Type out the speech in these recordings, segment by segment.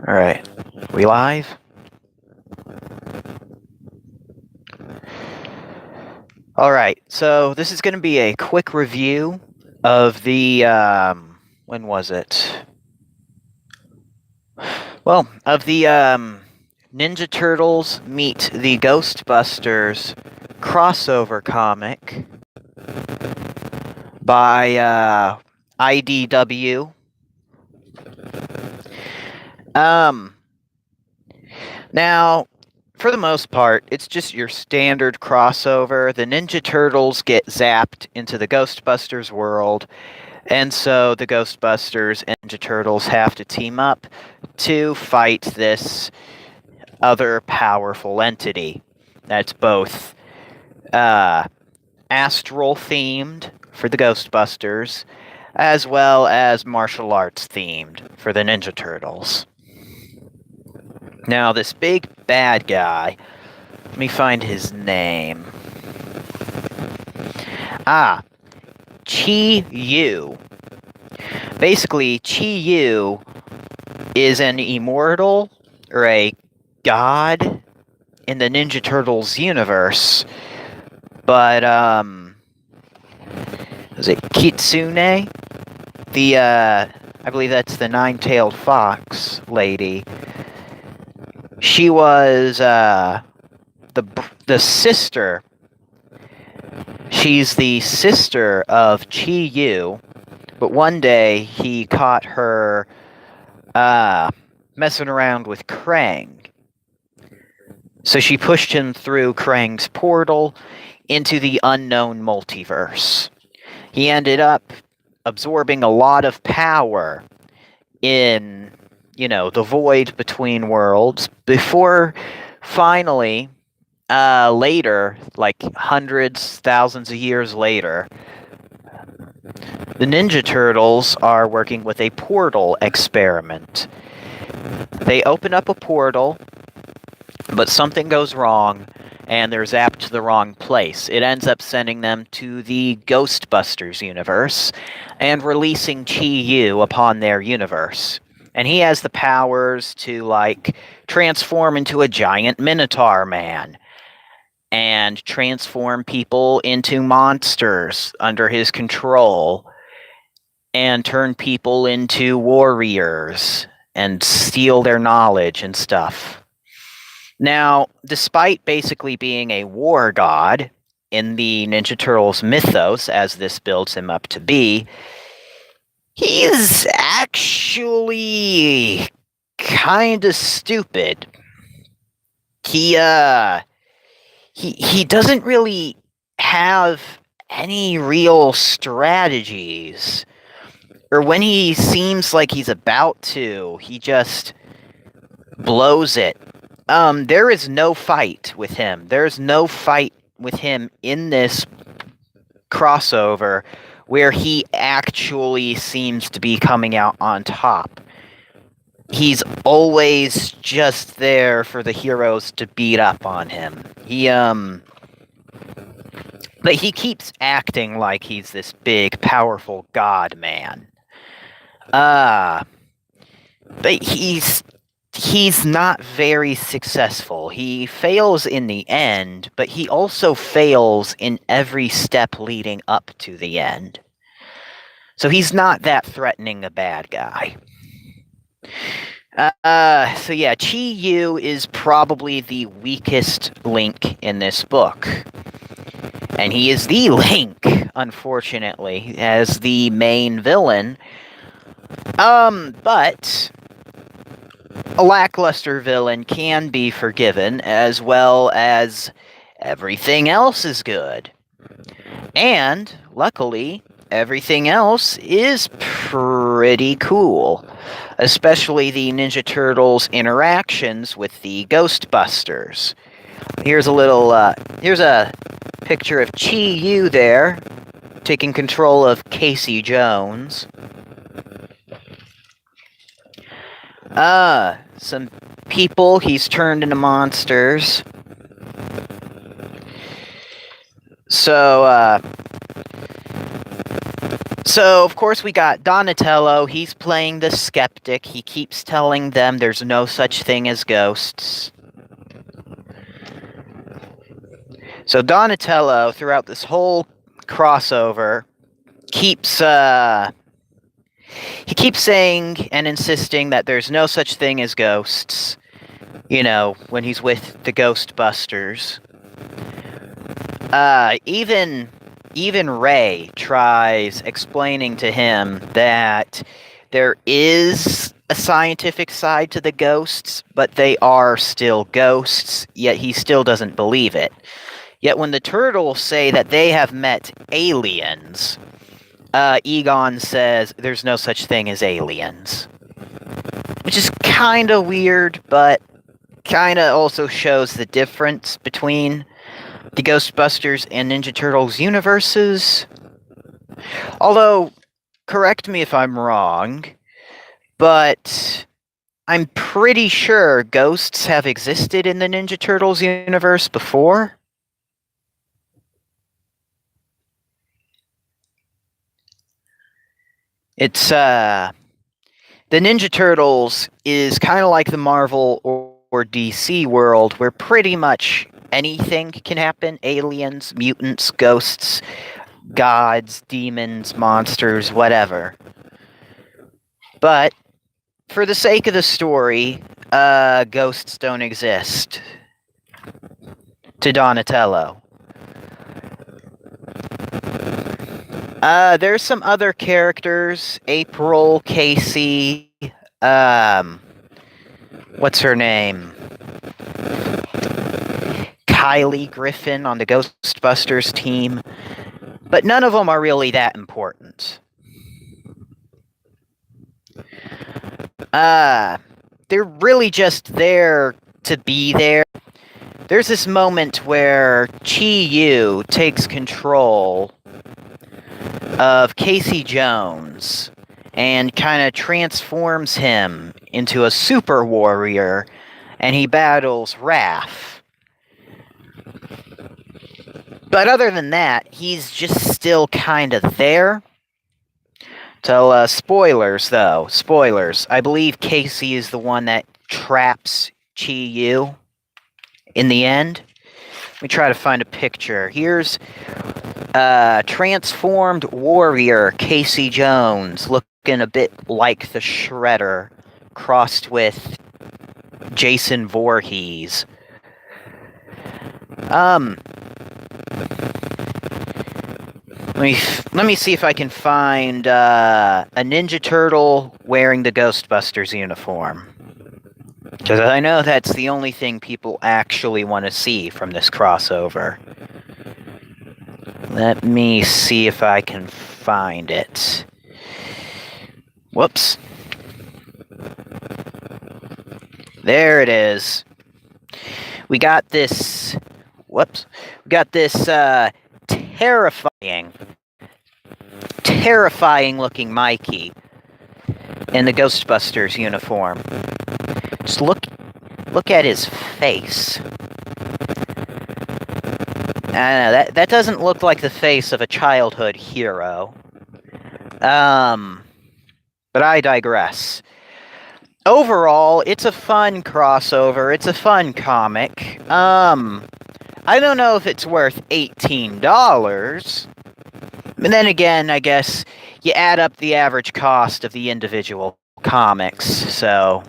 Alright, we live? Alright, so this is going to be a quick review of the, when was it? Well, of the, Ninja Turtles meet the Ghost Busters crossover comic by, IDW. Now, for the most part, it's just your standard crossover. The Ninja Turtles get zapped into the Ghostbusters world, and so the Ghostbusters and Ninja Turtles have to team up to fight this other powerful entity that's both astral-themed for the Ghostbusters, as well as martial arts-themed for the Ninja Turtles. Now, this big bad guy, let me find his name. Chi-Yu. Basically, Chi-Yu is an immortal, or a god, in the Ninja Turtles universe, but, is it Kitsune? I believe that's the nine-tailed fox lady. She was, the sister. She's the sister of Chi-Yu, but one day he caught her, messing around with Krang. So she pushed him through Krang's portal into the unknown multiverse. He ended up absorbing a lot of power in, the void between worlds, before finally, later, like hundreds, thousands of years later, the Ninja Turtles are working with a portal experiment. They open up a portal, but something goes wrong, and they're zapped to the wrong place. It ends up sending them to the Ghostbusters universe, and releasing Chi-Yu upon their universe. And he has the powers to, transform into a giant Minotaur man, and transform people into monsters under his control, and turn people into warriors, and steal their knowledge and stuff. Now, despite basically being a war god in the Ninja Turtles mythos, as this builds him up to be, he's actually kinda stupid. He doesn't really have any real strategies. Or when he seems like he's about to, he just blows it. There is no fight with him. There's no fight with him in this crossover where he actually seems to be coming out on top. He's always just there for the heroes to beat up on him. But he keeps acting like he's this big, powerful god man. But he's not very successful. He fails in the end, but he also fails in every step leading up to the end. So he's not that threatening a bad guy. So yeah, Chi-Yu is probably the weakest link in this book. And he is the Link, unfortunately, as the main villain. But a lackluster villain can be forgiven, as well as everything else is good. And, luckily, everything else is pretty cool. Especially the Ninja Turtles' interactions with the Ghostbusters. Here's a picture of Chi-Yu there, taking control of Casey Jones. Some people he's turned into monsters. So So, of course, we got Donatello. He's playing the skeptic. He keeps telling them there's no such thing as ghosts. So, Donatello, throughout this whole crossover, keeps he keeps saying and insisting that there's no such thing as ghosts. You know, when he's with the Ghost Busters. Even Ray tries explaining to him that there is a scientific side to the ghosts, but they are still ghosts, yet he still doesn't believe it. Yet when the turtles say that they have met aliens, Egon says there's no such thing as aliens. Which is kind of weird, but kind of also shows the difference between the Ghostbusters and Ninja Turtles universes. Although, correct me if I'm wrong, but I'm pretty sure ghosts have existed in the Ninja Turtles universe before. It's, the Ninja Turtles is kind of like the Marvel or DC world, where pretty much anything can happen. Aliens, mutants, ghosts, gods, demons, monsters, whatever. But for the sake of the story, ghosts don't exist. To Donatello. There's some other characters. April, Casey, what's her name? Kylie Griffin on the Ghostbusters team. But none of them are really that important. They're really just there to be there. There's this moment where Chi-Yu takes control of Casey Jones and kind of transforms him into a super warrior, and he battles Raph. But other than that, he's just still kind of there. So, spoilers, though. Spoilers. I believe Casey is the one that traps Chi-Yu in the end. Let me try to find a picture. Here's transformed warrior Casey Jones, looking a bit like the Shredder, crossed with Jason Voorhees. Let me see if I can find a Ninja Turtle wearing the Ghostbusters uniform. Because I know that's the only thing people actually want to see from this crossover. Let me see if I can find it. Whoops. There it is. We got this... Whoops. We got this, terrifying looking Mikey in the Ghostbusters uniform. Just look at his face. I don't know, that doesn't look like the face of a childhood hero. But I digress. Overall, it's a fun crossover. It's a fun comic. I don't know if it's worth $18. But then again, I guess you add up the average cost of the individual comics, so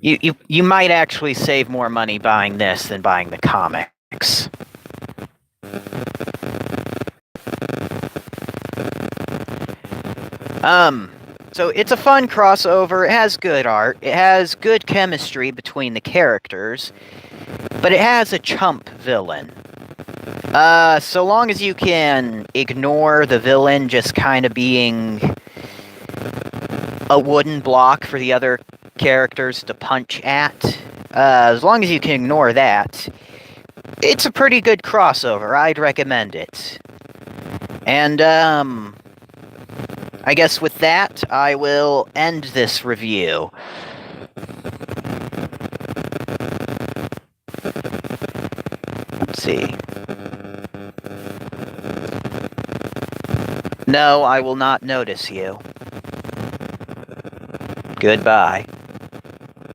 you might actually save more money buying this than buying the comics. So it's a fun crossover. It has good art. It has good chemistry between the characters. But it has a chump villain. So long as you can ignore the villain just kind of being a wooden block for the other characters to punch at, as long as you can ignore that, it's a pretty good crossover. I'd recommend it. And, I guess with that, I will end this review. Let's see. No, I will not notice you. Goodbye.